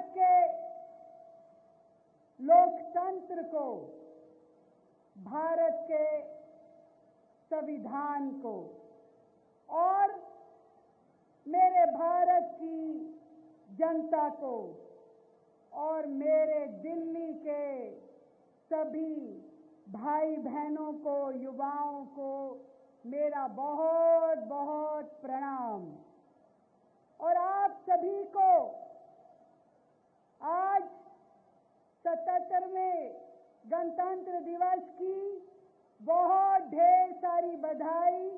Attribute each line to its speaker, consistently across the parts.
Speaker 1: भारत के लोकतंत्र को, भारत के संविधान को और मेरे भारत की जनता को और मेरे दिल्ली के सभी भाई बहनों को, युवाओं को मेरा बहुत बहुत प्रणाम। और आप सभी को आज 77वें गणतंत्र दिवस की बहुत ढेर सारी बधाई,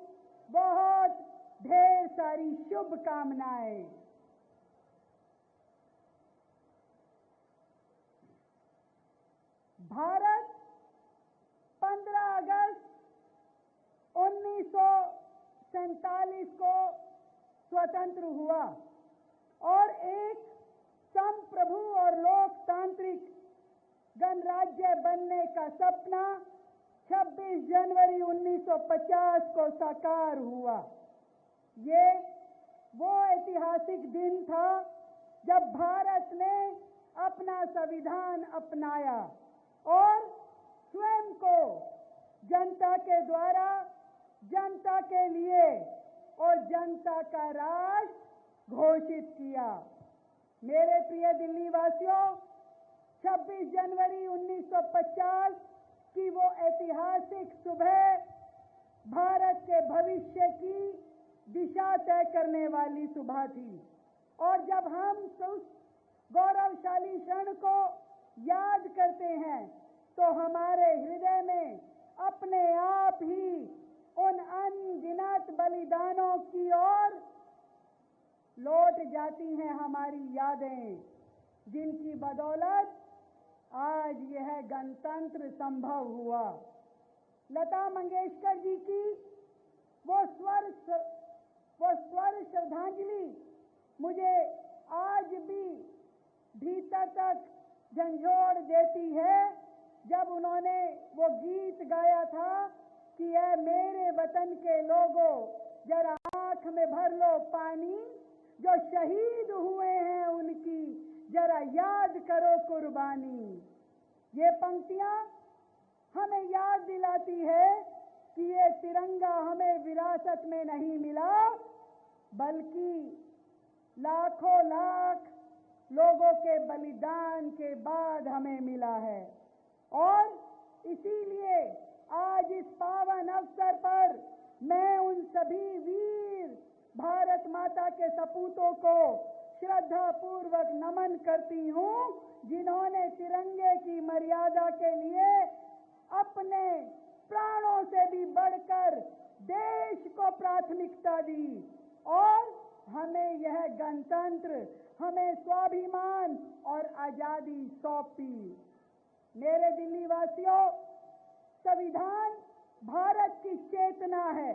Speaker 1: बहुत ढेर सारी शुभकामनाएं। भारत 15 अगस्त 1947 को स्वतंत्र हुआ और एक संप्रभु और लोकतांत्रिक गणराज्य बनने का सपना 26 जनवरी 1950 को साकार हुआ। ये वो ऐतिहासिक दिन था जब भारत ने अपना संविधान अपनाया और स्वयं को जनता के द्वारा, जनता के लिए और जनता का राष्ट्र घोषित किया। मेरे प्रिय दिल्ली वासियों, 26 जनवरी 1950 की वो ऐतिहासिक सुबह भारत के भविष्य की दिशा तय करने वाली सुबह थी। और जब हम उस गौरवशाली क्षण को याद करते हैं तो हमारे हृदय में अपने आप ही उन अनगिनत बलिदानों की ओर लौट जाती हैं हमारी यादें, जिनकी बदौलत आज यह गणतंत्र संभव हुआ। लता मंगेशकर जी की वो स्वर श्रद्धांजलि मुझे आज भी भीतर तक झंझोड़ देती है, जब उन्होंने वो गीत गाया था कि ऐ मेरे वतन के लोगों जरा आंख में भर लो पानी, जो शहीद हुए हैं उनकी जरा याद करो कुर्बानी। ये पंक्तियां हमें याद दिलाती है कि ये तिरंगा हमें विरासत में नहीं मिला, बल्कि लाखों लाख लोगों के बलिदान के बाद हमें मिला है। और इसीलिए आज इस पावन अवसर पर मैं उन सभी वीर भारत माता के सपूतों को श्रद्धा पूर्वक नमन करती हूँ, जिन्होंने तिरंगे की मर्यादा के लिए अपने प्राणों से भी बढ़कर देश को प्राथमिकता दी और हमें यह गणतंत्र, हमें स्वाभिमान और आजादी सौंपी। मेरे दिल्ली वासियों, संविधान भारत की चेतना है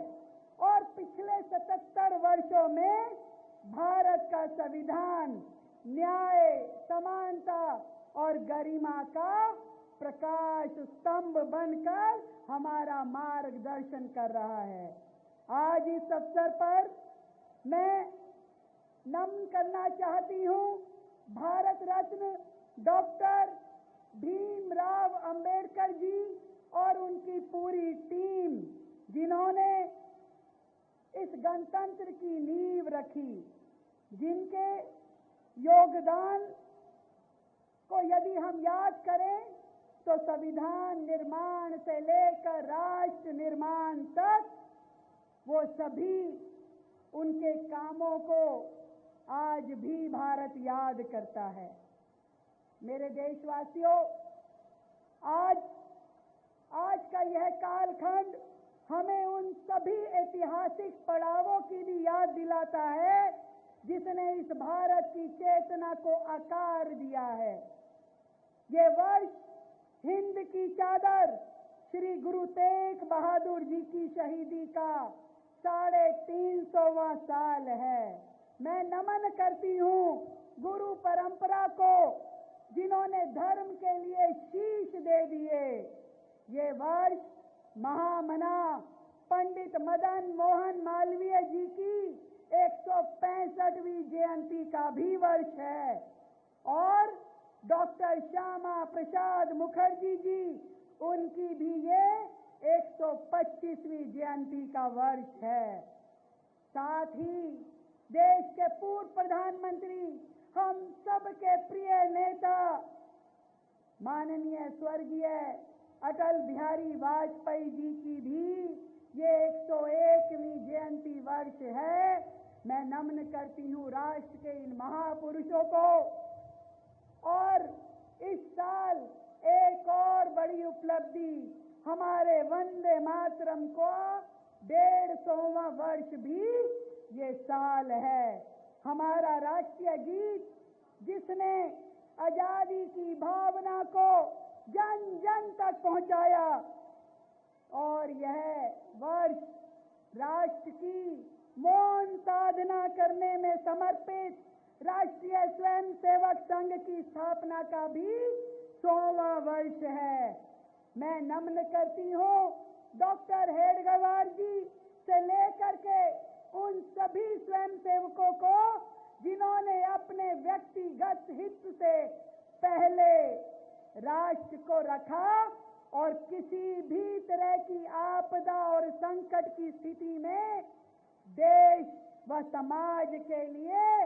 Speaker 1: और पिछले 77 वर्षों में भारत का संविधान न्याय, समानता और गरिमा का प्रकाश स्तंभ बनकर हमारा मार्गदर्शन कर रहा है। आज इस अवसर पर मैं नमन करना चाहती हूँ भारत रत्न डॉक्टर भीमराव अंबेडकर जी और उनकी पूरी टीम, जिन्होंने इस गणतंत्र की नींव रखी, जिनके योगदान को यदि हम याद करें तो संविधान निर्माण से लेकर राष्ट्र निर्माण तक वो सभी उनके कामों को आज भी भारत याद करता है। मेरे देशवासियों, आज का यह कालखंड हमें उन सभी ऐतिहासिक पड़ावों की भी याद दिलाता है जिसने इस भारत की चेतना को आकार दिया है। ये वर्ष हिंद की चादर श्री गुरु तेग बहादुर जी की शहीदी का 350वां साल है। मैं नमन करती हूँ गुरु परंपरा को, जिन्होंने धर्म के लिए शीश दे दिए। ये वर्ष महामना पंडित मदन मोहन मालवीय जी की 165वीं जयंती का भी वर्ष है और डॉक्टर श्यामा प्रसाद मुखर्जी जी, उनकी भी ये 125वीं जयंती का वर्ष है। साथ ही देश के पूर्व प्रधानमंत्री, हम सबके प्रिय नेता माननीय स्वर्गीय अटल बिहारी वाजपेयी जी की भी ये 101वीं जयंती वर्ष है। मैं नमन करती हूँ राष्ट्र के इन महापुरुषों को। और इस साल एक और बड़ी उपलब्धि, हमारे वंदे मातरम को 150वां वर्ष भी ये साल है। हमारा राष्ट्रीय गीत जिसने आजादी की भावना को जन जन तक पहुंचाया, और यह वर्ष राष्ट्र की मौन साधना करने में समर्पित राष्ट्रीय स्वयंसेवक संघ की स्थापना का भी 100वां वर्ष है। मैं नमन करती हूँ डॉक्टर हेडगेवार जी से लेकर के उन सभी स्वयंसेवकों को जिन्होंने अपने व्यक्तिगत हित से पहले राष्ट्र को रखा और किसी भी तरह की आपदा और संकट की स्थिति में देश व समाज के लिए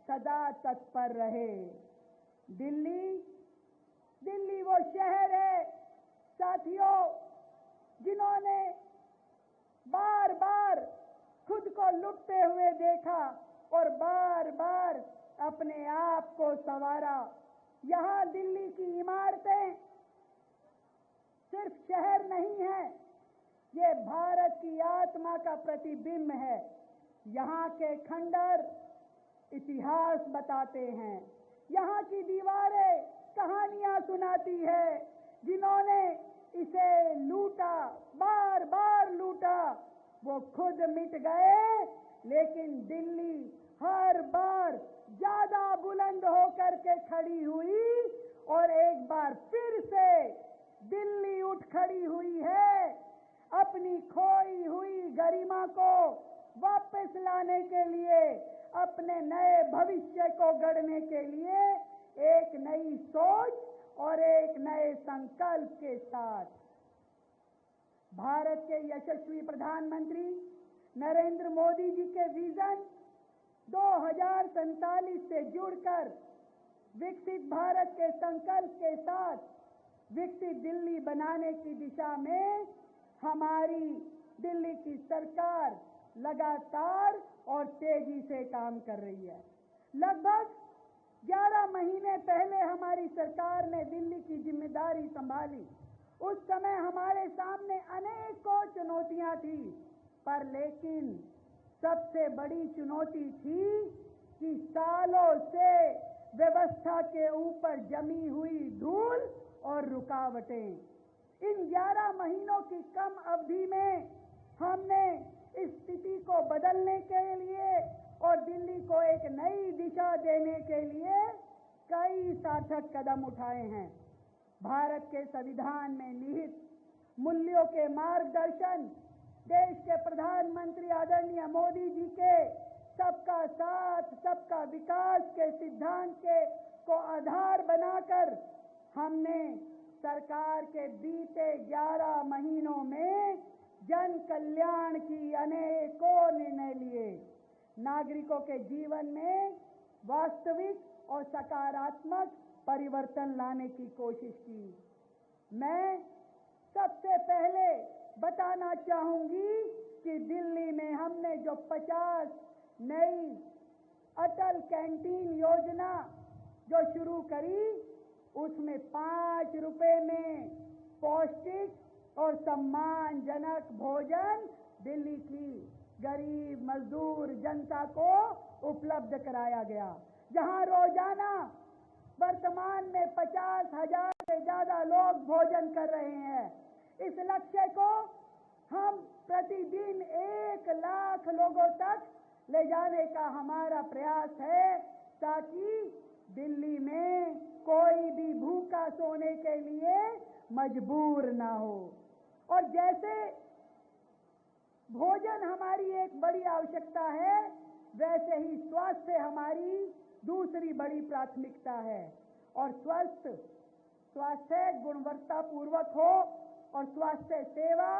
Speaker 1: सदा तत्पर रहे। दिल्ली वो शहर है साथियों, जिन्होंने बार बार खुद को लुटते हुए देखा और बार बार अपने आप को संवारा। यहाँ दिल्ली की इमारतें सिर्फ शहर नहीं है, ये भारत की आत्मा का प्रतिबिंब है। यहाँ के खंडर इतिहास बताते हैं, यहाँ की दीवारें कहानियां सुनाती है। जिन्होंने इसे लूटा, बार बार लूटा, वो खुद मिट गए, लेकिन दिल्ली हर बार ज्यादा बुलंद होकर के खड़ी हुई और एक बार फिर से दिल्ली उठ खड़ी हुई है। अपनी खोई हुई गरिमा को वापस लाने के लिए, अपने नए भविष्य को गढ़ने के लिए एक नई सोच और एक नए संकल्प के साथ भारत के यशस्वी प्रधानमंत्री नरेंद्र मोदी जी के विजन 2047 से जुड़कर विकसित भारत के संकल्प के साथ विकसित दिल्ली बनाने की दिशा में हमारी दिल्ली की सरकार लगातार और तेजी से काम कर रही है। लगभग 11 महीने पहले हमारी सरकार ने दिल्ली की जिम्मेदारी संभाली। उस समय हमारे सामने अनेकों चुनौतियां थी, पर लेकिन सबसे बड़ी चुनौती थी कि सालों से व्यवस्था के ऊपर जमी हुई धूल और रुकावटें। इन 11 महीनों की कम अवधि में हमने इस स्थिति को बदलने के लिए और दिल्ली को एक नई दिशा देने के लिए कई सार्थक कदम उठाए हैं। भारत के संविधान में निहित मूल्यों के मार्गदर्शन, देश के प्रधानमंत्री आदरणीय मोदी जी के सबका साथ सबका विकास के सिद्धांत को आधार बनाकर हमने सरकार के बीते 11 महीनों में जन कल्याण की अनेकों निर्णय लिए। नागरिकों के जीवन में वास्तविक और सकारात्मक परिवर्तन लाने की कोशिश की। मैं सबसे पहले बताना चाहूंगी कि दिल्ली में हमने जो 50 नई अटल कैंटीन योजना जो शुरू करी, उसमें 5 रुपए में पौष्टिक और सम्मानजनक भोजन दिल्ली की गरीब मजदूर जनता को उपलब्ध कराया गया। जहां रोजाना वर्तमान में 50,000 से ज्यादा लोग भोजन कर रहे हैं। इस लक्ष्य को हम प्रतिदिन 1 लाख लोगों तक ले जाने का हमारा प्रयास है, ताकि दिल्ली में कोई भी भूखा सोने के लिए मजबूर ना हो। और जैसे भोजन हमारी एक बड़ी आवश्यकता है, वैसे ही स्वास्थ्य हमारी दूसरी बड़ी प्राथमिकता है। और स्वास्थ्य गुणवत्तापूर्वक हो और स्वास्थ्य सेवा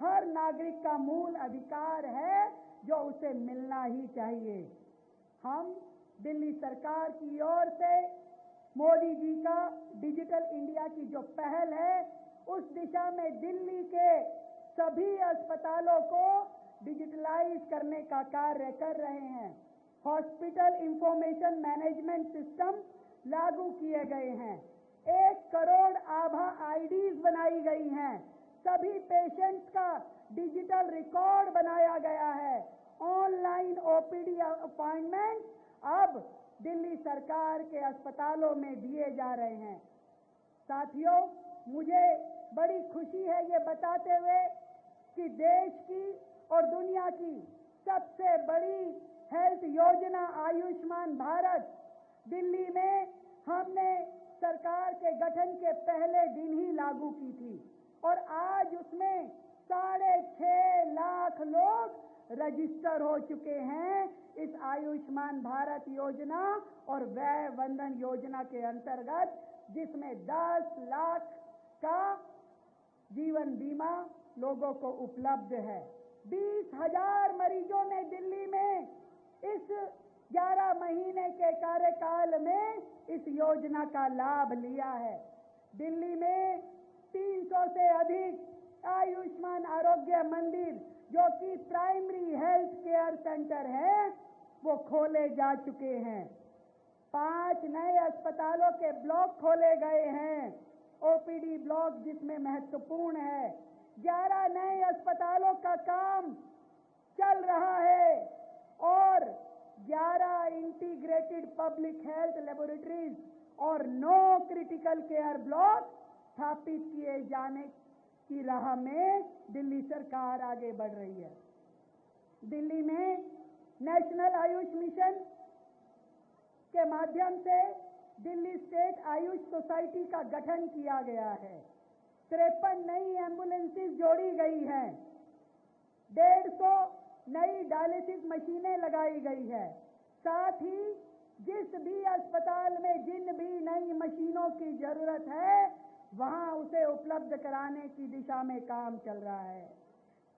Speaker 1: हर नागरिक का मूल अधिकार है जो उसे मिलना ही चाहिए। हम दिल्ली सरकार की ओर से मोदी जी का डिजिटल इंडिया की जो पहल है उस दिशा में दिल्ली के सभी अस्पतालों को डिजिटलाइज करने का कार्य कर रहे हैं। हॉस्पिटल इंफॉर्मेशन मैनेजमेंट सिस्टम लागू किए गए हैं। 1 करोड़ आभा आईडीज बनाई गई हैं। सभी पेशेंट्स का डिजिटल रिकॉर्ड बनाया गया है। ऑनलाइन ओपीडी अपॉइंटमेंट अब दिल्ली सरकार के अस्पतालों में दिए जा रहे हैं। साथियों, मुझे बड़ी खुशी है ये बताते हुए कि देश की और दुनिया की सबसे बड़ी हेल्थ योजना आयुष्मान भारत दिल्ली में हमने सरकार के गठन के पहले दिन ही लागू की थी और आज उसमें 6.5 लाख लोग रजिस्टर हो चुके हैं इस आयुष्मान भारत योजना और वय वंदन योजना के अंतर्गत, जिसमें 10 लाख का जीवन बीमा लोगों को उपलब्ध है। 20,000 मरीजों ने दिल्ली में इस 11 महीने के कार्यकाल में इस योजना का लाभ लिया है। दिल्ली में 300 से अधिक आयुष्मान आरोग्य मंदिर जो कि प्राइमरी हेल्थ केयर सेंटर है वो खोले जा चुके हैं। 5 नए अस्पतालों के ब्लॉक खोले गए हैं, ओपीडी ब्लॉक जिसमें महत्वपूर्ण है। 11 नए अस्पतालों का काम चल रहा है और 11 इंटीग्रेटेड पब्लिक हेल्थ लेबोरेटरीज और 9 क्रिटिकल केयर ब्लॉक स्थापित किए जाने की राह में दिल्ली सरकार आगे बढ़ रही है। दिल्ली में नेशनल आयुष मिशन के माध्यम से दिल्ली स्टेट आयुष सोसाइटी का गठन किया गया है। 53 नई एम्बुलेंसेस जोड़ी गई हैं। 150 नई डायलिसिस मशीनें लगाई गई है। साथ ही जिस भी अस्पताल में जिन भी नई मशीनों की जरूरत है वहां उसे उपलब्ध कराने की दिशा में काम चल रहा है।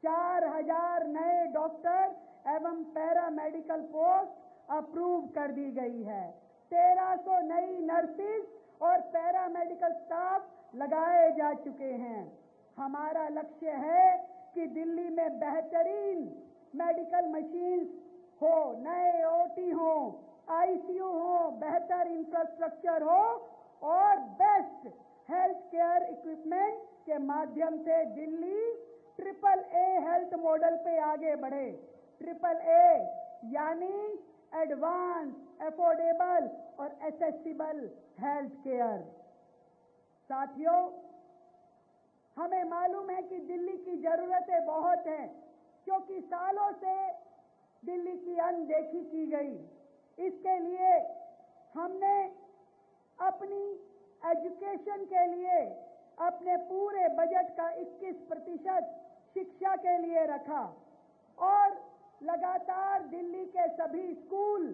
Speaker 1: 4000 नए डॉक्टर एवं पैरामेडिकल पोस्ट अप्रूव कर दी गई है। 1300 नई नर्सिस और पैरामेडिकल स्टाफ लगाए जा चुके हैं। हमारा लक्ष्य है कि दिल्ली में बेहतरीन मेडिकल मशीन्स हो, नए ओटी हो, आईसीयू हो, बेहतर इंफ्रास्ट्रक्चर हो और बेस्ट हेल्थ केयर इक्विपमेंट के माध्यम से दिल्ली AAA हेल्थ मॉडल पे आगे बढ़े। AAA यानी एडवांस, अफोर्डेबल और एक्सेसिबल हेल्थ केयर। साथियों, हमें मालूम है कि दिल्ली की जरूरतें बहुत हैं क्योंकि सालों से दिल्ली की अनदेखी की गई। इसके लिए हमने अपनी एजुकेशन के लिए अपने पूरे बजट का 21% शिक्षा के लिए रखा और लगातार दिल्ली के सभी स्कूल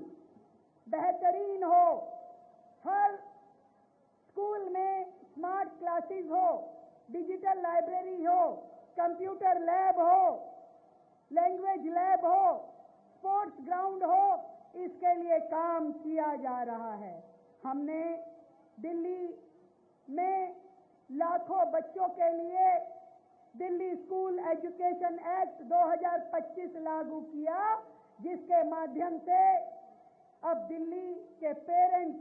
Speaker 1: बेहतरीन हो, हर स्कूल में स्मार्ट क्लासेस हो, डिजिटल लाइब्रेरी हो, कंप्यूटर लैब हो, लैंग्वेज लैब हो, स्पोर्ट्स ग्राउंड हो, इसके लिए काम किया जा रहा है। हमने दिल्ली में लाखों बच्चों के लिए दिल्ली स्कूल एजुकेशन एक्ट 2025 लागू किया, जिसके माध्यम से अब दिल्ली के पेरेंट्स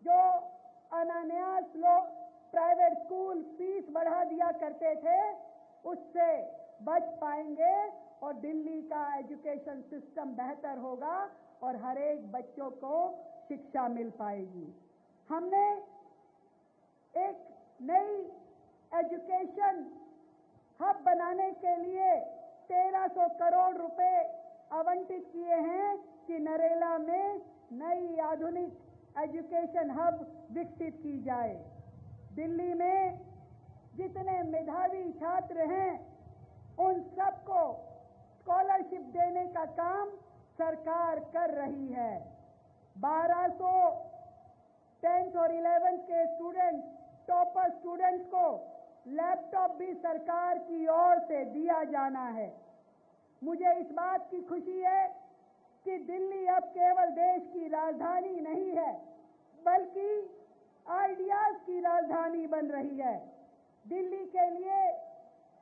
Speaker 1: जो अनायास लोग प्राइवेट स्कूल फीस बढ़ा दिया करते थे उससे बच पाएंगे और दिल्ली का एजुकेशन सिस्टम बेहतर होगा और हर एक बच्चों को शिक्षा मिल पाएगी। हमने एक नई एजुकेशन हब बनाने के लिए 1300 करोड़ रुपए आवंटित किए हैं कि नरेला में नई आधुनिक एजुकेशन हब विकसित की जाए। दिल्ली में जितने मेधावी छात्र हैं उन सबको स्कॉलरशिप देने का काम सरकार कर रही है। 1200 10th और 11th के स्टूडेंट, टॉपर स्टूडेंट्स को लैपटॉप भी सरकार की ओर से दिया जाना है। मुझे इस बात की खुशी है कि दिल्ली अब केवल देश की राजधानी नहीं है, बल्कि आइडियाज की राजधानी बन रही है। दिल्ली के लिए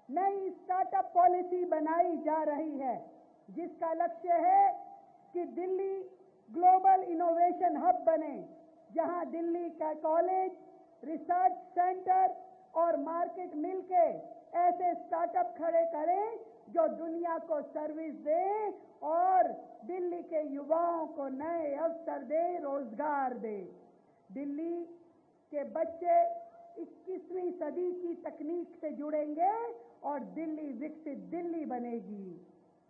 Speaker 1: नई स्टार्टअप पॉलिसी बनाई जा रही है, जिसका लक्ष्य है कि दिल्ली ग्लोबल इनोवेशन हब बने, जहां दिल्ली का कॉलेज, रिसर्च सेंटर और मार्केट मिलके ऐसे स्टार्टअप खड़े करें जो दुनिया को सर्विस दें और दिल्ली के युवाओं को नए अवसर दे, रोजगार दे। दिल्ली के बच्चे 21वीं सदी की तकनीक से जुड़ेंगे और दिल्ली विकसित दिल्ली बनेगी।